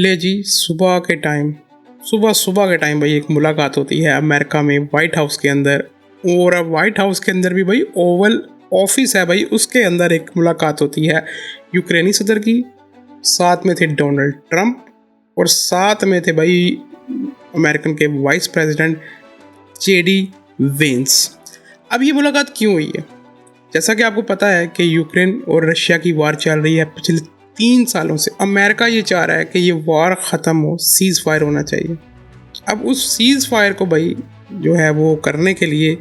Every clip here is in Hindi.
ले जी, सुबह के टाइम भाई एक मुलाकात होती है अमेरिका में वाइट हाउस के अंदर। और अब वाइट हाउस के अंदर भी भाई ओवल ऑफिस है भाई, उसके अंदर एक मुलाकात होती है यूक्रेनी सदर की। साथ में थे डोनाल्ड ट्रंप और साथ में थे भाई अमेरिकन के वाइस प्रेसिडेंट जेडी वेंस। अब ये मुलाकात क्यों हुई है? जैसा कि आपको पता है कि यूक्रेन और रशिया की वार चल रही है पिछले 3 सालों से। अमेरिका ये चाह रहा है कि ये वार ख़त्म हो, सीज़ फायर होना चाहिए। अब उस सीज़ फायर को भाई जो है वो करने के लिए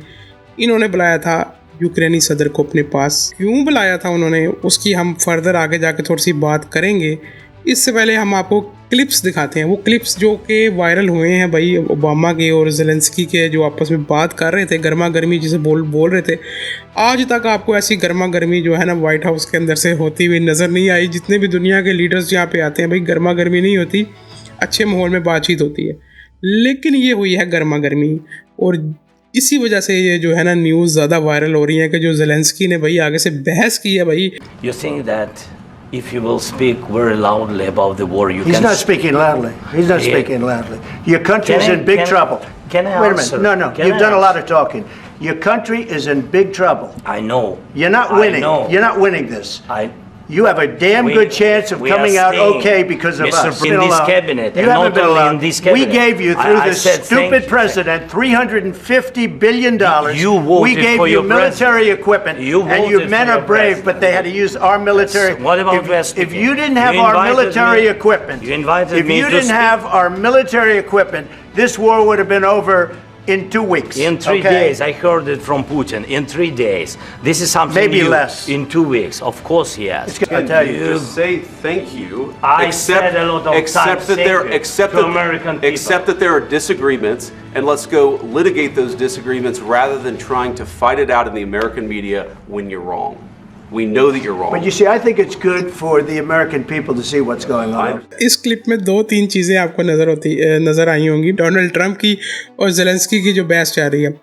इन्होंने बुलाया था यूक्रेनी सदर को अपने पास। क्यों बुलाया था उन्होंने, उसकी हम फर्दर आगे जाके थोड़ी सी बात करेंगे। इससे पहले हम आपको क्लिप्स दिखाते हैं, वो क्लिप्स जो कि वायरल हुए हैं भाई ओबामा के और ज़ेलेंस्की के, जो आपस में बात कर रहे थे, गर्मा गर्मी जिसे बोल रहे थे। आज तक आपको ऐसी गर्मा गर्मी जो है ना वाइट हाउस के अंदर से होती हुई नज़र नहीं आई। जितने भी दुनिया के लीडर्स यहाँ पे आते हैं भाई, गर्मा गर्मी नहीं होती, अच्छे माहौल में बातचीत होती है। लेकिन ये हुई है गर्मा गर्मी, और इसी वजह से ये जो है ना न्यूज़ ज़्यादा वायरल हो रही है कि जो ज़ेलेंस्की ने भाई आगे से बहस की है भाई। You think that if you will speak very loudly about the war, you He's can... not speaking loudly. He's not Yeah. speaking loudly. Your country is in big trouble. Can I Wait a answer? minute. No. Can You've I done a lot answer? of talking. Your country is in big trouble. I know. You're not I winning. know. You're not winning this. I... You have a damn We- good chance of we are coming out staying, okay because of Mr. us. in Been this allowed. cabinet, You and haven't not been only allowed. in this We cabinet. gave you through I this said thank stupid you. president $350 billion. You voted we gave for you your military president. equipment, You and voted you for men your are brave, president. but they had to use our military. Yes. What about if, West if you didn't You have our invited military me- equipment, You invited if me you to didn't speak. have our military equipment, this war would have been over in 2 weeks. In 3 okay? days, I heard it from Putin. In 3 days, this is something Maybe new. less. In 2 weeks, of course he has. I'll tell you. Just say thank you. I said a lot of times thank you to American people. Accept that there are disagreements, and let's go litigate those disagreements rather than trying to fight it out in the American media when you're wrong. We know that you're wrong. But you see, I think it's good for the American people to see what's going on. इस क्लिप में 2-3 चीज़ें आपको नज़र आई होंगी, डोनाल्ड ट्रंप की और ज़ेलेंस्की की जो बहस चल रही है।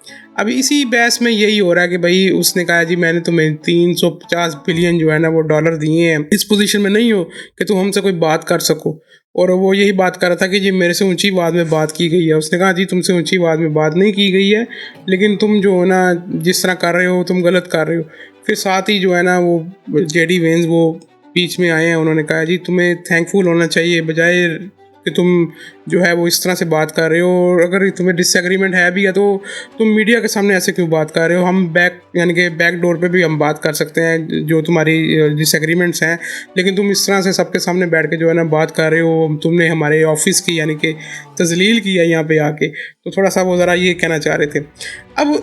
अब इसी बहस में यही हो रहा है कि भाई उसने कहा जी मैंने तुम्हें 350 बिलियन जो है ना वो डॉलर दिए हैं, इस पोजीशन में नहीं हो कि तुम हमसे कोई बात कर सको। और वो यही बात कर रहा था कि जी मेरे से ऊंची आवाज़ में बात की गई है। उसने कहा जी तुमसे ऊंची आवाज़ में बात नहीं की गई है, लेकिन तुम जो है ना जिस तरह कर रहे हो तुम गलत कर रहे हो। फिर साथ ही जो है ना वो जेडी वेंस वो बीच में आए हैं, उन्होंने कहा जी तुम्हें थैंकफुल होना चाहिए बजाय कि तुम जो है वो इस तरह से बात कर रहे हो, और अगर तुम्हें डिसएग्रीमेंट है भी है तो तुम मीडिया के सामने ऐसे क्यों बात कर रहे हो। हम यानी कि बैक डोर पे भी हम बात कर सकते हैं जो तुम्हारी डिसएग्रीमेंट्स हैं, लेकिन तुम इस तरह से सबके सामने बैठ के जो है ना बात कर रहे हो। तुमने हमारे ऑफिस की यानी कि तजलील की है यहाँ पे आके, तो थोड़ा सा वो ज़रा ये कहना चाह रहे थे। अब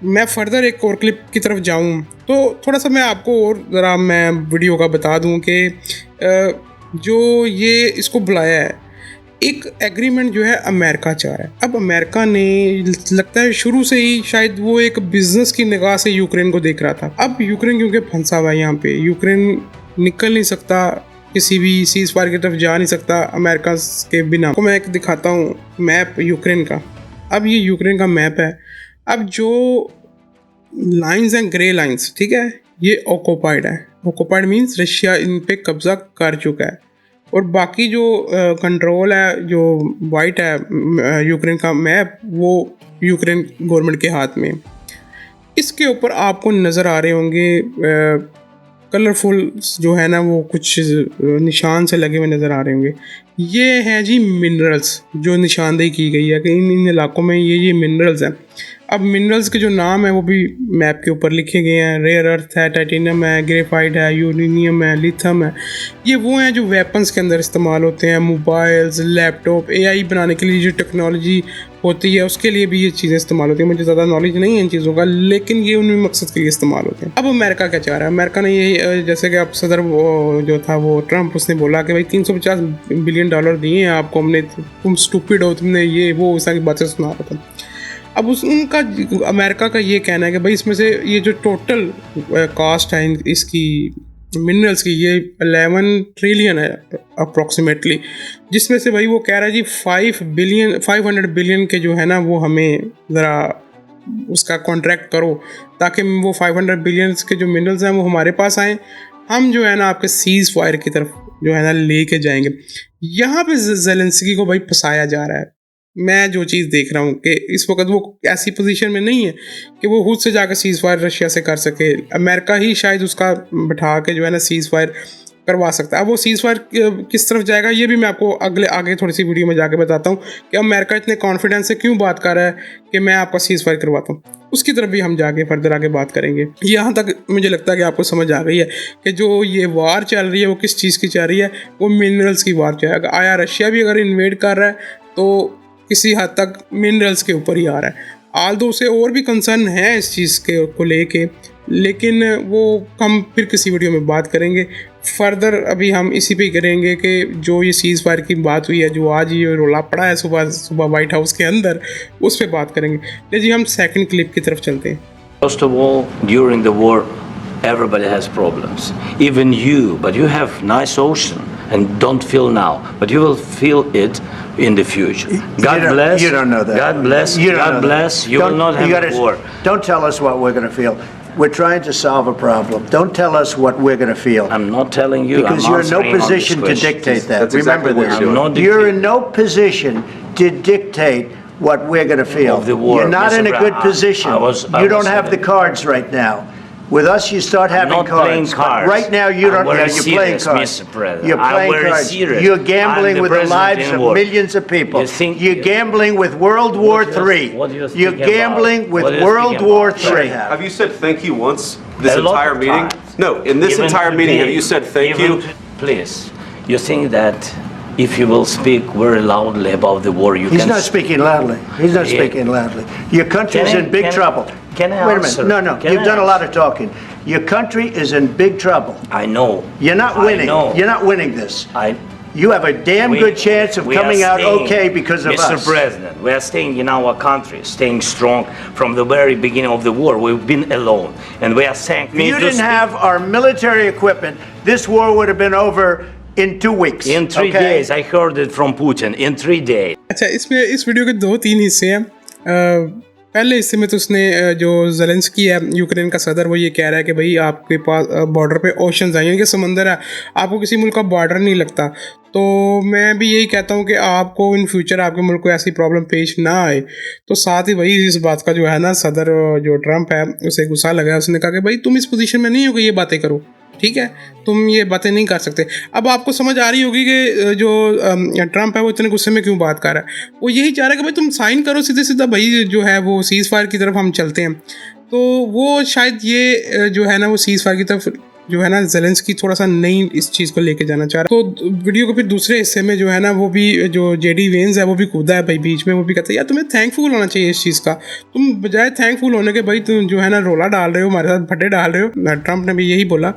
मैं फर्दर एक और क्लिप की तरफ जाऊँ तो थोड़ा सा मैं आपको और ज़रा मैं वीडियो का बता दूँ कि जो ये इसको बुलाया है, एक एग्रीमेंट जो है अमेरिका चाह रहा है। अब अमेरिका ने लगता है शुरू से ही शायद वो एक बिज़नेस की निगाह से यूक्रेन को देख रहा था। अब यूक्रेन क्योंकि फंसा हुआ है यहाँ पे, यूक्रेन निकल नहीं सकता, किसी भी सीज़ फायर की तरफ जा नहीं सकता अमेरिका के बिना। तो मैं एक दिखाता हूँ मैप यूक्रेन का। अब ये यूक्रेन का मैप है। अब जो लाइंस हैं ग्रे लाइंस, ठीक है, ये ऑक्यूपाइड है। ऑक्यूपाइड मीन्स रशिया इन पे कब्ज़ा कर चुका है, और बाकी जो कंट्रोल है जो वाइट है यूक्रेन का मैप, वो यूक्रेन गवर्नमेंट के हाथ में। इसके ऊपर आपको नज़र आ रहे होंगे कलरफुल जो है ना वो कुछ निशान से लगे हुए नज़र आ रहे होंगे। ये हैं जी मिनरल्स जो निशानदेही की गई है कि इन इलाकों में ये मिनरल्स हैं। अब मिनरल्स के जो नाम है वो भी मैप के ऊपर लिखे गए हैं। रेयर अर्थ है, टाइटेनियम है, ग्रेफाइट है, यूरेनियम है, लिथियम है। ये वो हैं जो वेपन्स के अंदर इस्तेमाल होते हैं, मोबाइल्स, लैपटॉप, एआई बनाने के लिए जो टेक्नोलॉजी होती है उसके लिए भी ये चीज़ें इस्तेमाल होती हैं। मुझे ज़्यादा नॉलेज नहीं है इन चीज़ों का, लेकिन ये उन मकसद के लिए इस्तेमाल होते हैं। अब अमेरिका क्या चाह रहा है? अमेरिका ने ये जैसे कि अब सदर जो था वो ट्रंप, उसने बोला कि भाई 350 बिलियन डॉलर दिए हैं आपको हमने, तुम स्टूपिड हो, तुमने ये वो इस तरह की बातें सुना रहा था। अब उनका अमेरिका का ये कहना है कि भाई इसमें से ये जो टोटल कॉस्ट है इसकी मिनरल्स की, ये 11 ट्रिलियन है अप्रॉक्सीमेटली, जिसमें से भाई वो कह रहा है जी 500 बिलियन के जो है ना वो हमें ज़रा उसका कॉन्ट्रैक्ट करो, ताकि वो 500 बिलियन के जो मिनरल्स हैं वो हमारे पास आएँ, हम जो है ना आपके सीज़ फायर की तरफ जो है ना लेके जाएंगे। यहाँ पे ज़ेलेंस्की को भाई फंसाया जा रहा है। मैं जो चीज़ देख रहा हूँ कि इस वक्त वो ऐसी पोजीशन में नहीं है कि वो खुद से जाकर सीज़ फायर रशिया से कर सके। अमेरिका ही शायद उसका बैठा के जो है ना सीज़ फायर करवा सकता है। अब वो सीज़ फायर किस तरफ जाएगा ये भी मैं आपको आगे थोड़ी सी वीडियो में जाके बताता हूँ कि अमेरिका इतने कॉन्फिडेंस से क्यों बात कर रहा है कि मैं आपका सीज़ फायर करवाता हूँ। उसकी तरफ भी हम जाके फर्दर आगे बात करेंगे। यहाँ तक मुझे लगता है कि आपको समझ आ गई है कि जो ये वार चल रही है वो किस चीज़ की चल रही है, वो मिनरल्स की वार चल रही है। आया रशिया भी अगर इन्वेड कर रहा है तो किसी हद तक मिनरल्स के ऊपर ही आ रहा है। आल्दो उसे और भी कंसर्न है इस चीज़ के को लेके, लेकिन वो हम फिर किसी वीडियो में बात करेंगे। फर्दर अभी हम इसी पे करेंगे कि जो ये सीज़ फायर की बात हुई है, जो आज ये रोला पड़ा है सुबह वाइट हाउस के अंदर, उस पर बात करेंगे। ले जी हम सेकंड क्लिप की तरफ चलते हैं। First of all, during the war, everybody has problems. Even you, but you have nice ocean and don't feel now, but you will feel it in the future. God bless. You don't know that. God bless. You don't God know bless. that. You will not have a war. Don't tell us what we're going to feel. We're trying to solve a problem. Don't tell us what we're going to feel. I'm not telling you. Because I'm you're in no answering on this position to question. dictate that. That's Remember exactly what this. you're doing. I'm not You're dictating. in no position to dictate what we're going to feel. Of the war, You're not Mr. in a Brown. good position. I was You don't have the in- cards right now. With us, you start having not cards. playing But cards. right now, you I'm don't. very Yeah, you're playing serious, cards. Mr. President. You're I'm playing very cards. serious. You're gambling I'm the with the president lives in of war. millions of people. You think- You're gambling with World War What do you- III. what do you You're think about? gambling with What do you World think War about? III. Have you said thank you once this A lot entire of meeting? times. No, in this Even entire today, meeting, have you said thank even you? Please, you think that if you will speak very loudly about the war, you He's can. not speaking loudly. He's not Yeah. speaking loudly. Your country is Can I- in big can I- trouble. can I Wait a answer? minute. No. Can You've I done a lot answer? of talking. Your country is in big trouble. I know. You're not I winning. know. You're not winning this. I. You have a damn we- good chance of we are coming out staying, okay because of Mr. us. President, we are staying in our country, staying strong from the very beginning of the war. We've been alone, and we are saying. If you didn't have our military equipment, this war would have been over in 2 weeks. In 3 okay? days, I heard it from Putin. In 3 days. अच्छा, इसमें इस वीडियो के 2-3 हिस्से हैं। पहले हिस्से में तो उसने जो ज़ेलेंस्की है यूक्रेन का सदर, वो ये कह रहा है कि भाई आपके पास बॉर्डर पे ओशंस हैं, यानी कि समंदर है, आपको किसी मुल्क का बॉर्डर नहीं लगता। तो मैं भी यही कहता हूँ कि आपको इन फ्यूचर आपके मुल्क को ऐसी प्रॉब्लम पेश ना आए। तो साथ ही वही इस बात का जो है ना, सदर जो ट्रंप है उसे गुस्सा लगा, उसने कहा कि भाई तुम इस पोजीशन में नहीं हो कि ये बातें करो, ठीक है, तुम ये बातें नहीं कर सकते। अब आपको समझ आ रही होगी कि जो ट्रंप है वो इतने गुस्से में क्यों बात कर रहा है। वो यही चाह रहा है कि भाई तुम साइन करो सीधे सीधा, भाई जो है वो सीज़ फायर की तरफ हम चलते हैं। तो वो शायद ये जो है ना, वो सीज़ फायर की तरफ जो है ना, ज़ेलेंस्की थोड़ा सा नई इस चीज़ को लेके जाना चाह रहा है। तो वीडियो को फिर दूसरे हिस्से में जो है ना, वो भी जो जेडी वेंस है वो भी कूदा है भाई बीच में। वो भी कहता है यार तुम्हें थैंकफुल होना चाहिए इस चीज़ का, तुम बजाय थैंकफुल होने के भाई तुम जो है ना रोला डाल रहे हो, हमारे साथ फटे डाल रहे हो। ट्रंप ने भी यही बोला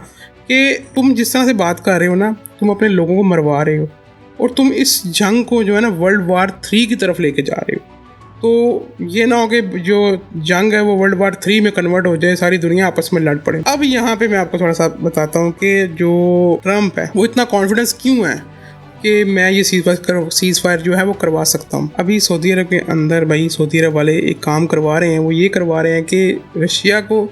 कि तुम जिस तरह से बात कर रहे हो ना, तुम अपने लोगों को मरवा रहे हो और तुम इस जंग को जो है ना वर्ल्ड वार 3 की तरफ लेके जा रहे हो। तो ये ना हो कि जो जंग है वो वर्ल्ड वार 3 में कन्वर्ट हो जाए, सारी दुनिया आपस में लड़ पड़े। अब यहाँ पे मैं आपको थोड़ा सा बताता हूँ कि जो ट्रंप है वो इतना कॉन्फिडेंस क्यों है कि मैं ये सीज़ फायर जो है वो करवा सकता हूँ। अभी सऊदी अरब के अंदर भाई सऊदी अरब वाले एक काम करवा रहे हैं, वो ये करवा रहे हैं कि रशिया को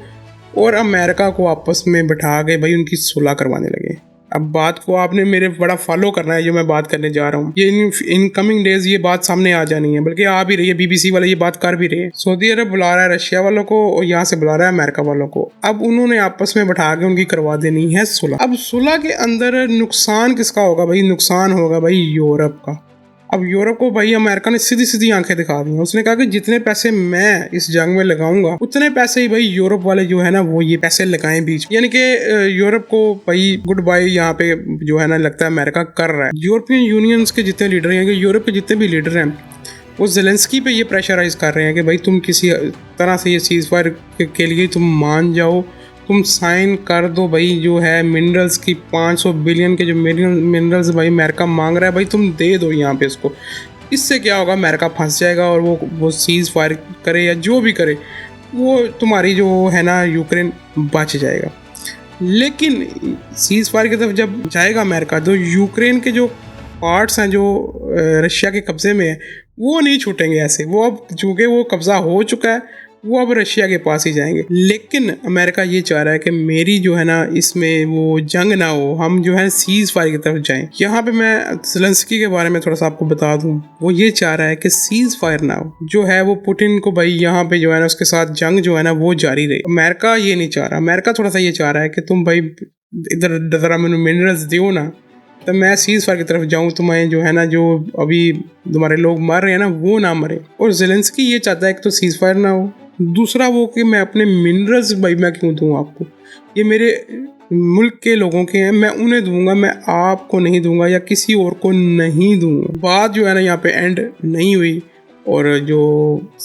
और अमेरिका को आपस में बैठा के भाई उनकी सुलह करवाने लगे। अब बात को आपने मेरे बड़ा फॉलो करना है, जो मैं बात करने जा रहा हूँ। ये इन कमिंग डेज ये बात सामने आ जानी है, बल्कि आ भी रही है, BBC वाले ये बात कर भी रहे हैं। सऊदी अरब बुला रहा है रशिया वालों को और यहाँ से बुला रहा है अमेरिका वालों को। अब उन्होंने आपस में बैठा के उनकी करवा देनी है सुलह। अब सुलह के अंदर नुकसान किसका होगा भाई? नुकसान होगा भाई यूरोप का। अब यूरोप को भाई अमेरिका ने सीधी सीधी आंखें दिखा दी हैं। उसने कहा कि जितने पैसे मैं इस जंग में लगाऊंगा उतने पैसे ही भाई यूरोप वाले जो है ना वो ये पैसे लगाएं बीच, यानी कि यूरोप को भाई गुड बाय यहाँ पे जो है ना लगता है अमेरिका कर रहा है। यूरोपियन यूनियंस के जितने लीडर हैं, यूरोप के जितने भी लीडर हैं, वो ज़ेलेंस्की पे ये प्रेशराइज कर रहे हैं कि भाई तुम किसी तरह से ये सीज़ फायर के लिए तुम मान जाओ, तुम साइन कर दो भाई। जो है मिनरल्स की 500 बिलियन के जो मिनरल्स भाई अमेरिका मांग रहा है, भाई तुम दे दो यहाँ पे इसको। इससे क्या होगा, अमेरिका फंस जाएगा और वो सीज़ फायर करे या जो भी करे, वो तुम्हारी जो है ना यूक्रेन बच जाएगा। लेकिन सीज़ फायर की तरफ जब जाएगा अमेरिका, तो यूक्रेन के जो पार्ट्स हैं जो रशिया के कब्ज़े में है वो नहीं छूटेंगे ऐसे। वो अब चूँकि वो कब्ज़ा हो चुका है, वो अब रशिया के पास ही जाएंगे। लेकिन अमेरिका ये चाह रहा है कि मेरी जो है ना इसमें वो जंग ना हो, हम जो है सीज फायर की तरफ जाएं। यहाँ पे मैं ज़ेलेंस्की के बारे में थोड़ा सा आपको बता दूं, वो ये चाह रहा है कि सीज फायर ना हो, जो है वो पुतिन को भाई यहाँ पे जो है ना उसके साथ जंग जो है ना वो जारी रहे। अमेरिका ये नहीं चाह रहा, अमेरिका थोड़ा सा ये चाह रहा है कि तुम भाई इधर ज़रा मैंने मिनरल्स दो ना, तो मैं सीज फायर की तरफ जाऊं, तुम्हें जो है ना जो अभी तुम्हारे लोग मर रहे हैं ना वो ना मरे। और ज़ेलेंस्की ये चाहता है कि तो सीज फायर ना हो, दूसरा वो कि मैं अपने मिनरल्स भाई मैं क्यों दूं आपको, ये मेरे मुल्क के लोगों के हैं, मैं उन्हें दूंगा, मैं आपको नहीं दूंगा या किसी और को नहीं दूंगा। बात जो है ना यहाँ पे एंड नहीं हुई और जो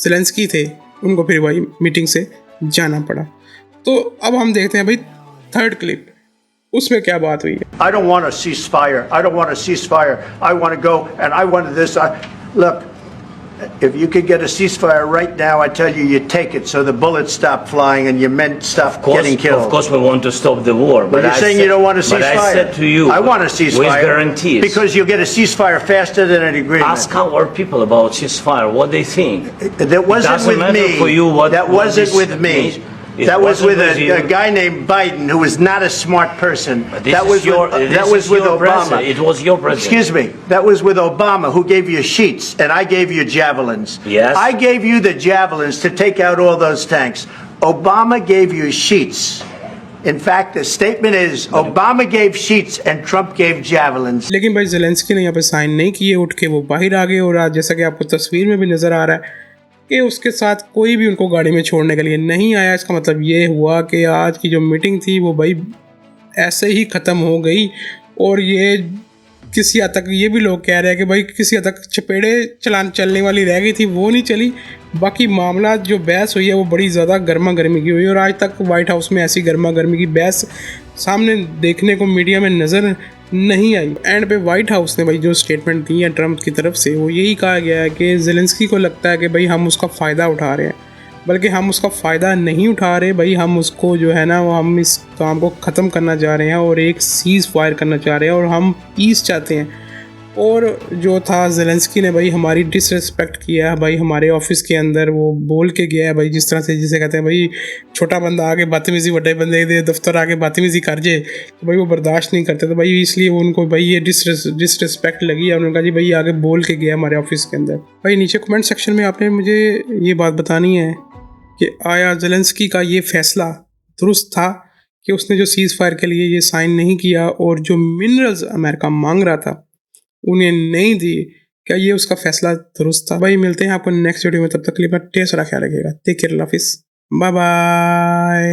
ज़ेलेंस्की थे उनको फिर भाई मीटिंग से जाना पड़ा। तो अब हम देखते हैं भाई थर्ड क्लिप, उसमें क्या बात हुई है। I don't want a ceasefire. I don't want a ceasefire. I want to go and I want this. Look, if you could get a ceasefire right now, I tell you, you take it so the bullets stop flying and your men stop getting killed. Of course, we want to stop the war. But you're saying you don't want a ceasefire. But I said to you, I want a ceasefire. with guarantees. Because you'll get a ceasefire faster than an agreement. Ask our people about ceasefire, what they think. That wasn't Doesn't with matter me. for you what That what wasn't this with me. means. It That was wasn't with you. a guy named Biden who was not a smart person. But this That is was your, with, this that was is with your Obama. president. It was your president. Excuse me. That was with Obama, who gave you sheets, and I gave you javelins. Yes. I gave you the javelins to take out all those tanks. Obama gave you sheets. In fact, the statement is Obama gave sheets and Trump gave javelins. लेकिन भाई ज़ेलेंस्की ने यहाँ पे साइन नहीं किए, उठ के वो बाहर आ गए। और आज जैसा कि आपको तस्वीर में भी नज़र आ रहा है कि उसके साथ कोई भी उनको गाड़ी में छोड़ने के लिए नहीं आया। इसका मतलब ये हुआ कि आज की जो मीटिंग थी वो भाई ऐसे ही ख़त्म हो गई। और ये किसी हद तक ये भी लोग कह रहे हैं कि भाई किसी हद तक चपेड़े चलने वाली रह गई थी, वो नहीं चली। बाकी मामला जो बहस हुई है वो बड़ी ज़्यादा गर्मा गर्मी की हुई। और आज तक वाइट हाउस में ऐसी गर्मा गर्मी की बहस सामने देखने को मीडिया में नज़र नहीं आई। एंड पे वाइट हाउस ने भाई जो स्टेटमेंट दी है ट्रम्प की तरफ से, वो यही कहा गया है कि ज़ेलेंस्की को लगता है कि भाई हम उसका फ़ायदा उठा रहे हैं, बल्कि हम उसका फ़ायदा नहीं उठा रहे भाई, हम उसको जो है ना वो हम इस काम को ख़त्म करना चाह रहे हैं और एक सीज़ फायर करना चाह रहे हैं और हम पीस चाहते हैं। और जो था ज़ेलेंस्की ने भाई हमारी डिसरिस्पेक्ट किया है भाई, हमारे ऑफिस के अंदर वो बोल के गया है भाई, जिस तरह से जिसे कहते हैं भाई छोटा बंदा आके बदतमीज़ी बड़े बंदे दे दफ्तर आके बदतमीज़ी कर जाए तो भाई वो बर्दाश्त नहीं करते। तो भाई इसलिए उनको भाई ये डिसरिस्पेक्ट लगी है। उन्होंने कहा जी भाई आगे बोल के गया हमारे ऑफिस के अंदर। भाई नीचे कमेंट सेक्शन में आपने मुझे ये बात बतानी है कि आया ज़ेलेंस्की का ये फ़ैसला दुरुस्त था कि उसने जो सीज़ फायर के लिए ये साइन नहीं किया और जो मिनरल्स अमेरिका मांग रहा था उन्हें नहीं दी, क्या ये उसका फैसला दुरुस्त था? भाई मिलते हैं आपको नेक्स्ट वीडियो में, तब तक के लिए अपना ढेर सारा ख्याल रखिएगा। टेक केयर, अल्लाह हाफिज़, बाय बाय।